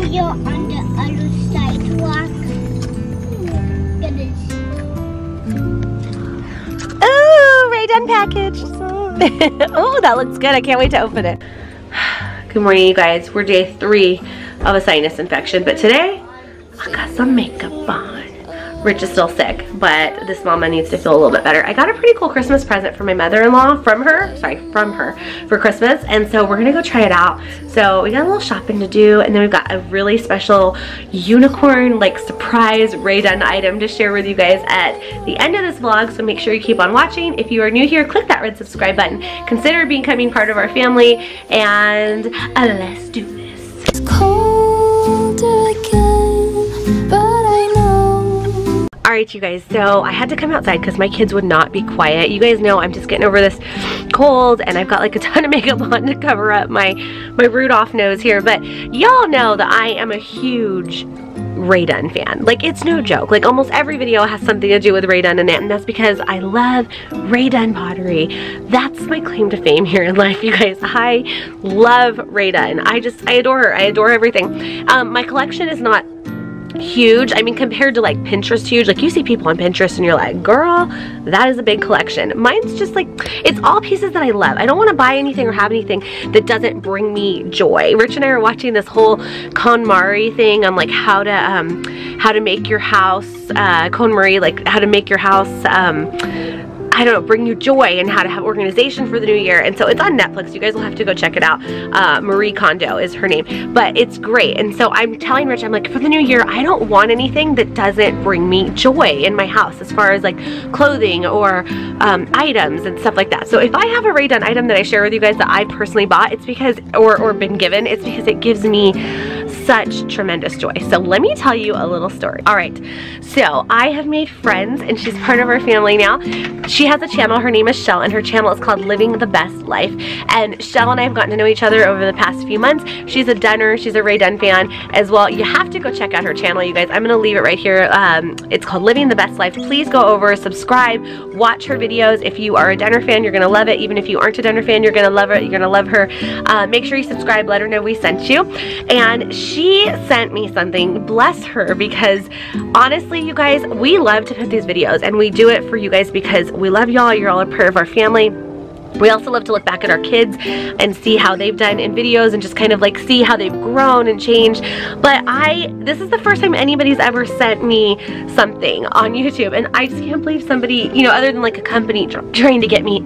video on the other sidewalk. Ooh, Rae Dunn package. Oh, that looks good. I can't wait to open it. Good morning, you guys. We're day 3 of a sinus infection, but today I got some makeup on. Rich is still sick, but this mama needs to feel a little bit better. I got a pretty cool Christmas present for my mother-in-law, from her for Christmas, and so we're gonna go try it out. So we got a little shopping to do, and then we've got a really special unicorn, like, surprise Rae Dunn item to share with you guys at the end of this vlog, so make sure you keep on watching. If you are new here, click that red subscribe button. Consider becoming part of our family, and let's do this. It's cold again, but I know. Alright, you guys, so I had to come outside because my kids would not be quiet. You guys know I'm just getting over this cold, and I've got like a ton of makeup on to cover up my Rudolph nose here, but y'all know that I am a huge Rae Dunn fan. Like, it's no joke. Like, almost every video has something to do with Rae Dunn in it, and that's because I love Rae Dunn pottery. That's my claim to fame here in life, you guys. I love Rae Dunn. I adore her. I adore everything. My collection is not huge. I mean, compared to like Pinterest huge, like you see people on Pinterest and you're like, girl, that is a big collection. Mine's just like, it's all pieces that I love. I don't want to buy anything or have anything that doesn't bring me joy. Rich and I are watching this whole KonMari thing on like how to make your house, KonMari, like how to make your house, I don't know, bring you joy, and how to have organization for the new year. And so it's on Netflix. You guys will have to go check it out. Marie Kondo is her name, but it's great. And so I'm telling Rich, I'm like, for the new year, I don't want anything that doesn't bring me joy in my house, as far as like clothing or items and stuff like that. So if I have a Rae Dunn item that I share with you guys that I personally bought, it's because, or been given, it's because it gives me such tremendous joy. So let me tell you a little story. All right, so I have made friends, and she's part of our family now. She has a channel. Her name is Shell, and her channel is called Living the Best Life. And Shell and I have gotten to know each other over the past few months. She's a Dunner. She's a Rae Dunn fan as well. You have to go check out her channel, you guys. I'm going to leave it right here. It's called Living the Best Life. Please go over, subscribe, watch her videos. If you are a Dunner fan, you're going to love it. Even if you aren't a Dunner fan, you're going to love it. You're going to love her. Make sure you subscribe. Let her know we sent you. And she sent me something. Bless her, because honestly, you guys, we love to put these videos, and we do it for you guys because we love y'all. You're all a part of our family. We also love to look back at our kids and see how they've done in videos, and just kind of like see how they've grown and changed. But this is the first time anybody's ever sent me something on YouTube, and I just can't believe somebody, you know, other than like a company trying to get me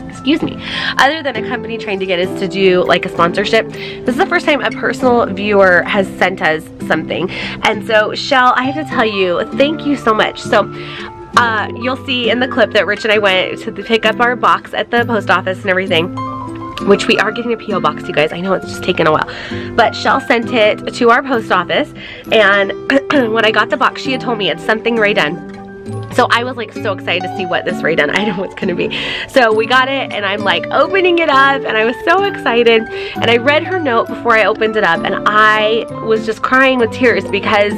excuse me, other than a company trying to get us to do like a sponsorship, this is the first time a personal viewer has sent us something. And so, Shell, I have to tell you, thank you so much. So you'll see in the clip that Rich and I went to pick up our box at the post office and everything, which we are getting a P.O. box, you guys. I know it's just taken a while, but Shell sent it to our post office, and when I got the box, she had told me it's something Rae Dunn. So I was like so excited to see what this Rae Dunn item was gonna be. So we got it, and I'm like opening it up, and I was so excited, and I read her note before I opened it up, and I was just crying with tears because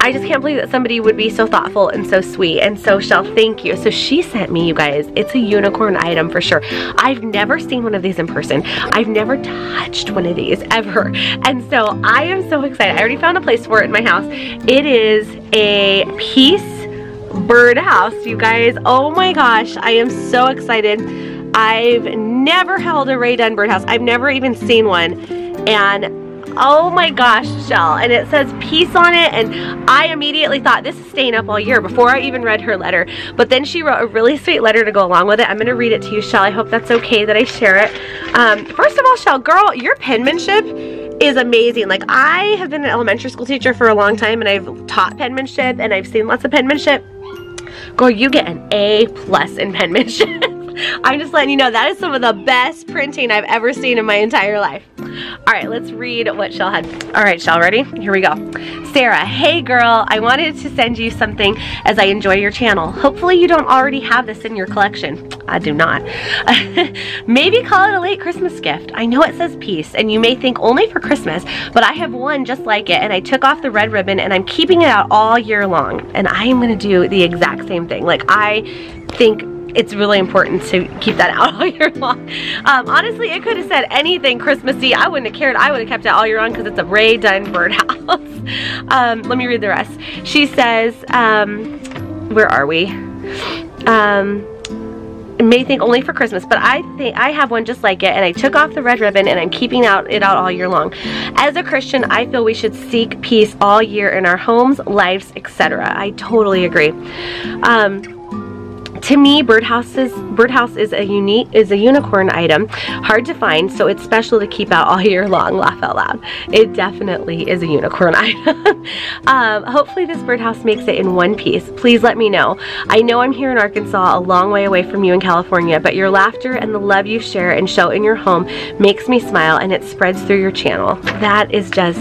I just can't believe that somebody would be so thoughtful and so sweet. And so, Shell, thank you. So she sent me, you guys, it's a unicorn item for sure. I've never seen one of these in person. I've never touched one of these ever. And so I am so excited. I already found a place for it in my house. It is a peace birdhouse, you guys. Oh my gosh, I am so excited. I've never held a Rae Dunn birdhouse. I've never even seen one. And oh my gosh, Shell, and it says peace on it, and I immediately thought this is staying up all year before I even read her letter. But then she wrote a really sweet letter to go along with it. I'm going to read it to you, Shell. I hope that's okay that I share it. First of all, Shell, girl, your penmanship is amazing. Like, I have been an elementary school teacher for a long time, and I've taught penmanship, and I've seen lots of penmanship. Girl, you get an A+ in penmanship. I'm just letting you know that is some of the best printing I've ever seen in my entire life. Alright, let's read what Shell had. Alright, Shell, ready? Here we go. Sarah, hey girl, I wanted to send you something as I enjoy your channel. Hopefully you don't already have this in your collection. I do not. Maybe call it a late Christmas gift. I know it says peace, and you may think only for Christmas, but I have one just like it, and I took off the red ribbon, and I'm keeping it out all year long. And I am going to do the exact same thing. Like, I think it's really important to keep that out all year long. Honestly, it could have said anything Christmassy. I wouldn't have cared. I would have kept it all year long because it's a Rae Dunn birdhouse. Let me read the rest. She says, where are we? May think only for Christmas, but I think I have one just like it, and I took off the red ribbon and I'm keeping it out all year long. As a Christian, I feel we should seek peace all year in our homes, lives, etc. I totally agree. To me, birdhouse is a unicorn item, hard to find, so it's special to keep out all year long. Laugh out loud. It definitely is a unicorn item. Hopefully this birdhouse makes it in one piece. Please let me know. I know I'm here in Arkansas, a long way away from you in California, but your laughter and the love you share and show in your home makes me smile, and it spreads through your channel. That is just...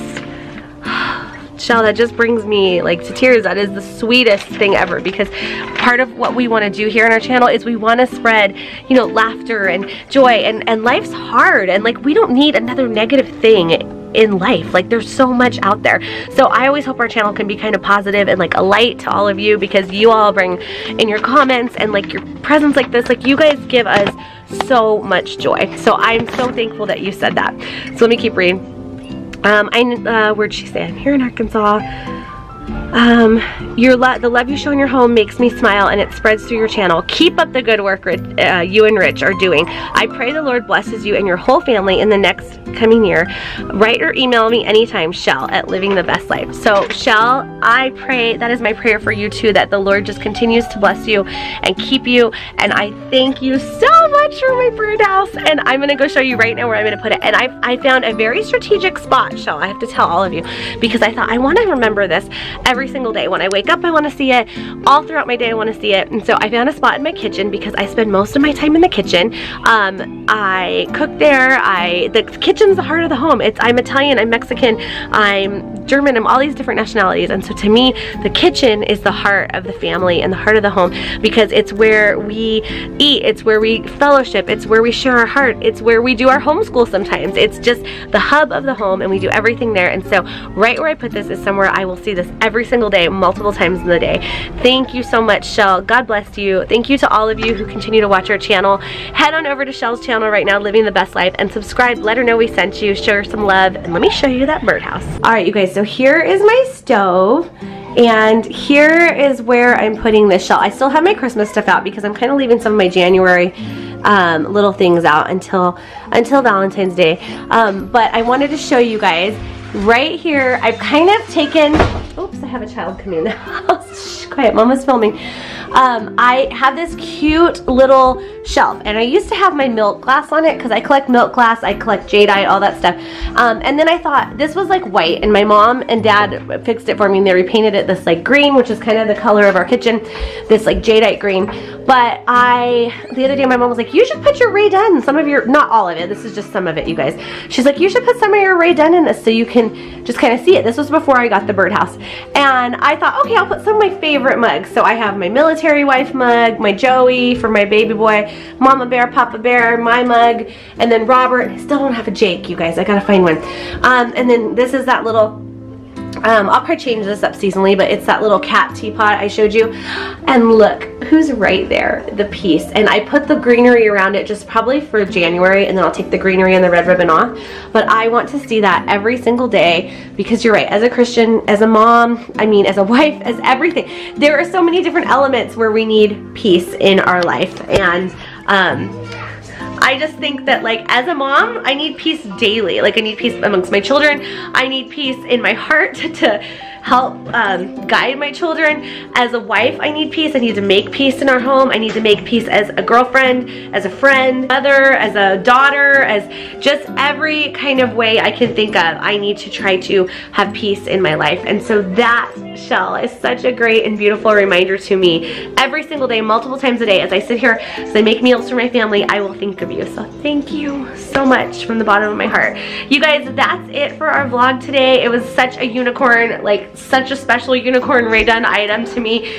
Shell, that just brings me like to tears. That is the sweetest thing ever, because part of what we want to do here on our channel is we want to spread, you know, laughter and joy, and life's hard, and like we don't need another negative thing in life. Like there's so much out there. So I always hope our channel can be kind of positive and like a light to all of you, because you all bring in your comments and like your presence like this, like you guys give us so much joy. So I'm so thankful that you said that. So let me keep reading. Where'd she say? I'm here in Arkansas. The love you show in your home makes me smile, and it spreads through your channel. Keep up the good work you and Rich are doing. I pray the Lord blesses you and your whole family in the next coming year. Write or email me anytime, Shell at Living the Best Life. So Shell, I pray, that is my prayer for you too, that the Lord just continues to bless you and keep you, and I thank you so much for my birdhouse, and I'm gonna go show you right now where I'm gonna put it. And I found a very strategic spot, Shell, I have to tell all of you, because I thought I want to remember this every single day. When I wake up, I want to see it. All throughout my day, I want to see it. And so I found a spot in my kitchen, because I spend most of my time in the kitchen. I cook there. The kitchen's the heart of the home. I'm Italian, I'm Mexican, I'm German, I'm all these different nationalities. And so to me, the kitchen is the heart of the family and the heart of the home, because it's where we eat, it's where we fellowship, it's where we share our heart, it's where we do our homeschool sometimes. It's just the hub of the home, and we do everything there. And so right where I put this is somewhere I will see this every single day, multiple times in the day. Thank you so much, Shell. God bless you. Thank you to all of you who continue to watch our channel. Head on over to Shell's channel right now, Living the Best Life, and subscribe. Let her know we sent you. Show her some love, and let me show you that birdhouse. All right, you guys, so here is my stove, and here is where I'm putting this Shell. I still have my Christmas stuff out because I'm kind of leaving some of my January little things out until Valentine's Day. But I wanted to show you guys right here. I've kind of taken, oops, I have a child coming in the house. Shh, quiet, Mama's filming. I have this cute little shelf, and I used to have my milk glass on it because I collect milk glass, I collect jadeite, all that stuff. And then I thought this was like white, and my mom and dad fixed it for me, and they repainted it this like green, which is kind of the color of our kitchen, this like jadeite green. But the other day my mom was like, you should put your Rae Dunn, some of your, not all of it, this is just some of it, you guys. She's like, you should put some of your Rae Dunn in this so you can just kind of see it. This was before I got the birdhouse. And I thought, okay, I'll put some of my favorite mugs. So I have my military wife mug, my Joey for my baby boy, Mama Bear, Papa Bear, my mug, and then Robert. I still don't have a Jake, you guys. I gotta find one. And then this is that little, I'll probably change this up seasonally, but it's that little cat teapot I showed you. And look, who's right there, the piece. And I put the greenery around it just probably for January, and then I'll take the greenery and the red ribbon off. But I want to see that every single day, because you're right, as a Christian, as a mom, I mean, as a wife, as everything, there are so many different elements where we need peace in our life. And I just think that, like, as a mom, I need peace daily. Like, I need peace amongst my children. I need peace in my heart to help guide my children. As a wife, I need peace. I need to make peace in our home. I need to make peace as a girlfriend, as a friend, mother, as a daughter, as just every kind of way I can think of. I need to try to have peace in my life. And so that shell is such a great and beautiful reminder to me every single day, multiple times a day. As I sit here, as I make meals for my family, I will think of you. So thank you so much from the bottom of my heart. You guys, that's it for our vlog today. It was such a unicorn, like such a special unicorn Rae Dunn item to me.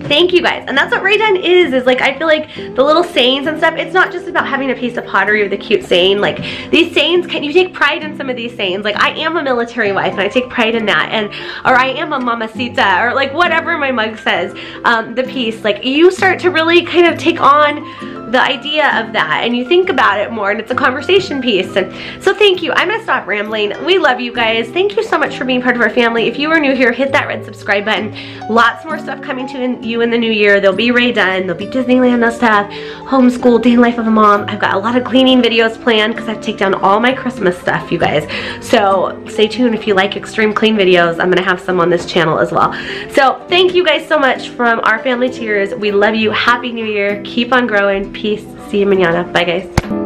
Thank you guys. And that's what Rae Dunn is like, I feel like the little sayings and stuff, it's not just about having a piece of pottery with a cute saying. Like these sayings, you take pride in some of these sayings. Like I am a military wife and I take pride in that. And, or I am a mamacita, or like whatever my mug says, the piece, like you start to really kind of take on the idea of that and you think about it more, and it's a conversation piece. And so thank you. I'm gonna stop rambling. We love you guys. Thank you so much for being part of our family. If you are new here, hit that red subscribe button. Lots more stuff coming to you in the new year. There'll be Rae Dunn, there'll be Disneyland stuff, homeschool, day in life of a mom. I've got a lot of cleaning videos planned because I've taken down all my Christmas stuff, you guys. So stay tuned if you like extreme clean videos. I'm gonna have some on this channel as well. So thank you guys so much from our family to yours. We love you. Happy New Year. Keep on growing. Peace. See you mañana. Bye guys.